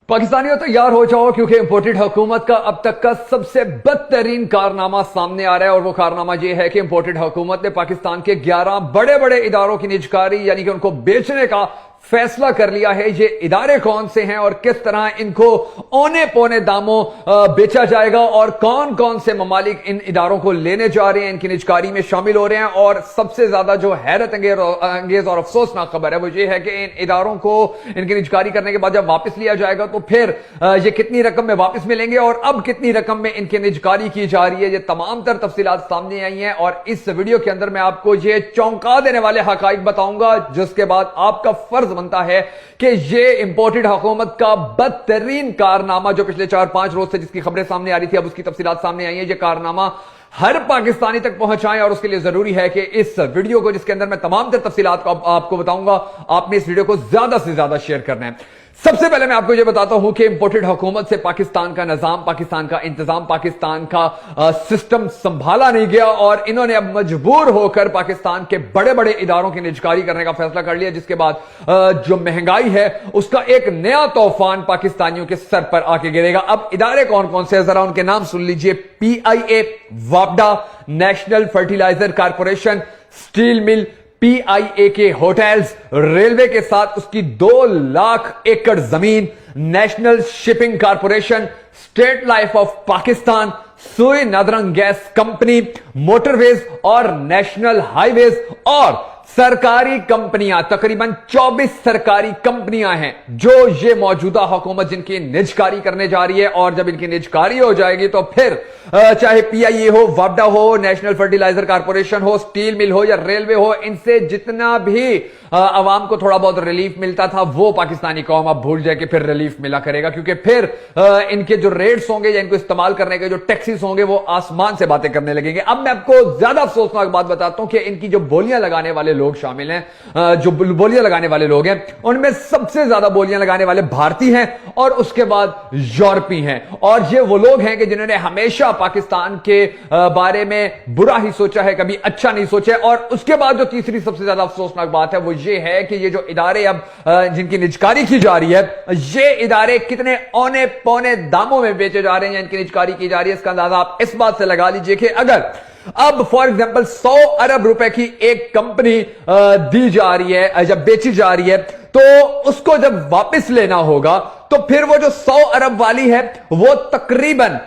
पाकिस्तानियों तैयार हो जाओ क्योंकि इंपोर्टेड हुकूमत का अब तक का सबसे बदतरीन कारनामा सामने आ रहा है और वो कारनामा ये है कि इंपोर्टेड हुकूमत ने पाकिस्तान के 11 बड़े बड़े इदारों की निजकारी यानी कि उनको बेचने का फैसला कर लिया है। ये इदारे कौन से हैं और किस तरह इनको औने पौने दामों बेचा जाएगा और कौन कौन से ममालिक इन इदारों को लेने जा रहे हैं, इनकी निजकारी में शामिल हो रहे हैं। और सबसे ज्यादा जो हैरत अंगेज और अफसोसनाक खबर है वो ये है कि इन इदारों को इनकी निजकारी करने के बाद जब वापस लिया जाएगा तो फिर ये कितनी रकम में वापस मिलेंगे और अब कितनी रकम में इनकी निजकारी की जा रही है। ये तमाम तर तफसीलात सामने आई हैं और इस वीडियो के अंदर मैं आपको ये चौंका देने वाले हकाइक बताऊंगा, जिसके बाद आपका फर्ज बनता है कि ये इंपोर्टेड हुकूमत का बदतरीन कारनामा जो पिछले 4-5 रोज से जिसकी खबरें सामने आ रही थी अब उसकी तफसीलात सामने आई है, ये कारनामा हर पाकिस्तानी तक पहुंचाएं। और उसके लिए जरूरी है कि इस वीडियो को, जिसके अंदर मैं तमाम तर तफसीलात को आपको बताऊंगा, आपने इस वीडियो को ज्यादा से ज्यादा शेयर करना है। सबसे पहले मैं आपको यह बताता हूं कि इंपोर्टेड हुकूमत से पाकिस्तान का निजाम, पाकिस्तान का इंतजाम, पाकिस्तान का सिस्टम संभाला नहीं गया और इन्होंने अब मजबूर होकर पाकिस्तान के बड़े बड़े इदारों की निजकारी करने का फैसला कर लिया, जिसके बाद जो महंगाई है उसका एक नया तूफान पाकिस्तानियों के सर पर आके गिरेगा। अब इदारे कौन कौन से, जरा उनके नाम सुन लीजिए। PIA, वापडा, national fertilizer corporation, steel mill, PIA के होटल्स, रेलवे के साथ उसकी 2 लाख एकड़ जमीन, national shipping corporation, state life of Pakistan, Sui northern gas company, motorways और नेशनल हाईवेज और सरकारी कंपनियां, तकरीबन 24 सरकारी कंपनियां हैं जो ये मौजूदा हुकूमत जिनकी निजकारी करने जा रही है। और जब इनकी निजकारी हो जाएगी तो फिर चाहे PIA हो, वापडा हो, नेशनल फर्टिलाइजर कारपोरेशन हो, स्टील मिल हो या रेलवे हो, इनसे जितना भी आवाम को थोड़ा बहुत रिलीफ मिलता था वो पाकिस्तानी कौम अब भूल जाए कि फिर रिलीफ मिला करेगा, क्योंकि फिर इनके जो रेट्स होंगे या इनको इस्तेमाल करने के जो टैक्सेस होंगे वो आसमान से बातें करने लगेंगे। अब मैं आपको ज्यादा अफसोसनाक बात बताता हूं कि इनकी जो बोलियां लगाने वाले लोग शामिल हैं, जो बोलियां लगाने वाले लोग हैं, उनमें सबसे ज्यादा बोलियां लगाने वाले भारतीय हैं और उसके बाद यूरोपीय हैं। और ये वो लोग हैं कि जिन्होंने हमेशा पाकिस्तान के बारे में बुरा ही सोचा है, कभी अच्छा नहीं सोचा है। और उसके बाद जो तीसरी सबसे ज्यादा अफसोसनाक बात है वो ये है कि ये जो इदारे अब जिनकी निजकारी की जा रही है, ये इदारे कितने औने पौने दामों में बेचे जा रहे हैं, इनकी निजकारी की जा रही है। इसका अंदाजा आप इस बात से लगा लीजिए कि अगर अब फॉर एग्जांपल 100 अरब रुपए की एक कंपनी दी जा रही है, जब बेची जा रही है, तो उसको जब वापस लेना होगा तो फिर वो जो 100 अरब वाली है वो तकरीबन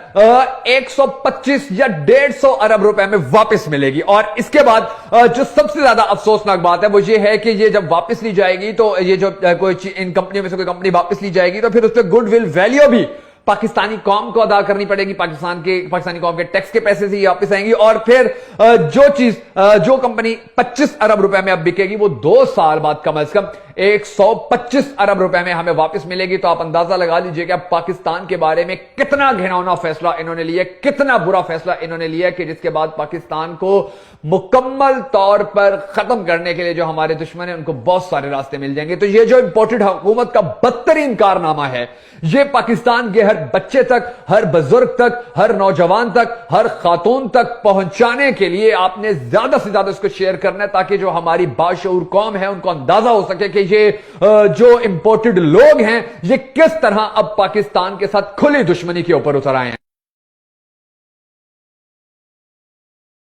125 या 150 अरब रुपए में वापस मिलेगी। और इसके बाद जो सबसे ज्यादा अफसोसनाक बात है वो ये है कि ये जब वापस ली जाएगी तो ये जो कोई इन कंपनियों में से कोई कंपनी वापस ली जाएगी तो फिर उस पर गुडविल वैल्यू भी पाकिस्तानी कौम को अदा करनी पड़ेगी, पाकिस्तानी कौम के टैक्स के पैसे से ही वापस आएंगी। और फिर जो कंपनी 25 अरब रुपए में अब बिकेगी वो 2 साल बाद कम से कम 125 अरब रुपए में हमें वापस मिलेगी। तो आप अंदाजा लगा लीजिए कि अब पाकिस्तान के बारे में कितना घिनौना फैसला इन्होंने लिया, कितना बुरा फैसला इन्होंने लिया कि जिसके बाद पाकिस्तान को मुकम्मल तौर पर खत्म करने के लिए जो हमारे दुश्मन है उनको बहुत सारे रास्ते मिल जाएंगे। तो ये जो इंपोर्टेड हुकूमत का बदतरीन कारनामा है, ये पाकिस्तान के हर बच्चे तक, हर बुजुर्ग तक, हर नौजवान तक, हर खातून तक पहुंचाने के लिए आपने ज्यादा से ज्यादा इसको शेयर करना है, ताकि जो हमारी बाशऊर कौम है उनको अंदाजा हो सके कि ये जो इंपोर्टेड लोग हैं ये किस तरह अब पाकिस्तान के साथ खुली दुश्मनी के ऊपर उतर आए हैं।